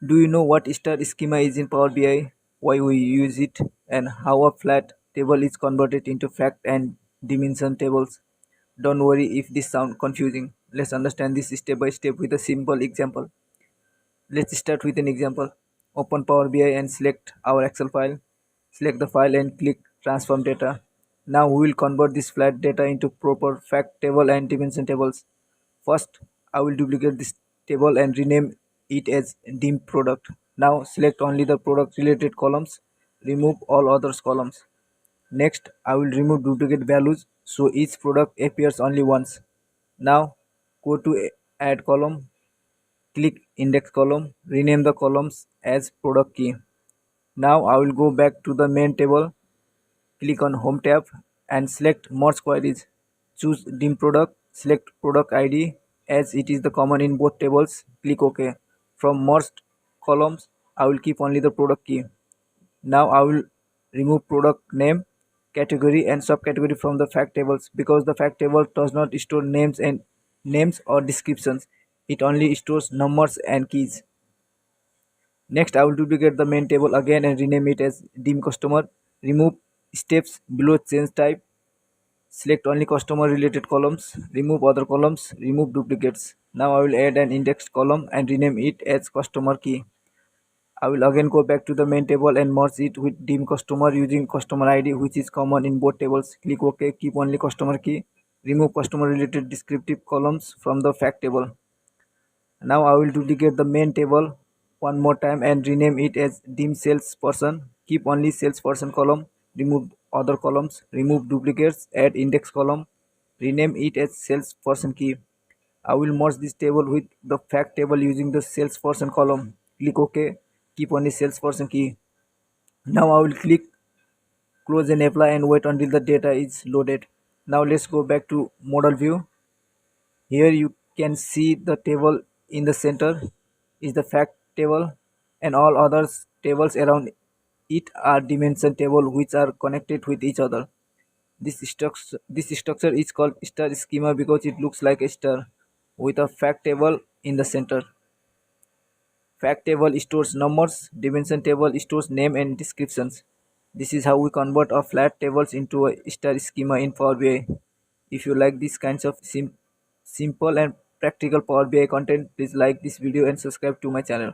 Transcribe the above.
Do you know what star schema is in Power BI, why we use it, and how a flat table is converted into fact and dimension tables? Don't worry if this sounds confusing. Let's understand this step by step with a simple example. Let's start with an example. Open Power BI and select our Excel file. Select the file and click Transform Data. Now we will convert this flat data into proper fact table and dimension tables. First, I will duplicate this table and rename it as dim product. Now select only the product related columns. Remove all others columns. Next, I will remove duplicate values so each product appears only once. Now go to add column, click index column, rename the columns as product key. Now I will go back to the main table, click on home tab and select merge queries. Choose dim product, select product ID as it is the common in both tables, click OK. From merged columns, I will keep only the product key. Now I will remove product name, category and subcategory from the fact tables because the fact table does not store names or descriptions. It only stores numbers and keys. Next, I will duplicate the main table again and rename it as dim customer. Remove steps below change type. Select only customer related columns. Remove other columns. Remove duplicates. Now I will add an indexed column and rename it as customer key. I will again go back to the main table and merge it with dim customer using customer ID which is common in both tables. Click OK. Keep only customer key. Remove customer related descriptive columns from the fact table. Now I will duplicate the main table one more time and rename it as dim salesperson. Keep only salesperson column. Remove other columns. Remove duplicates. Add index column. Rename it as salesperson key. I will merge this table with the fact table using the salesperson column. Click OK. Keep only salesperson key. Now I will click close and apply and wait until the data is loaded. Now let's go back to model view. Here you can see the table in the center is the fact table and all other tables around it are dimension table which are connected with each other. This structure is called star schema because it looks like a star with a fact table in the center. Fact table stores numbers, dimension table stores name and descriptions. This is how we convert our flat tables into a star schema in Power BI. If you like these kinds of simple and practical Power BI content, please like this video and subscribe to my channel.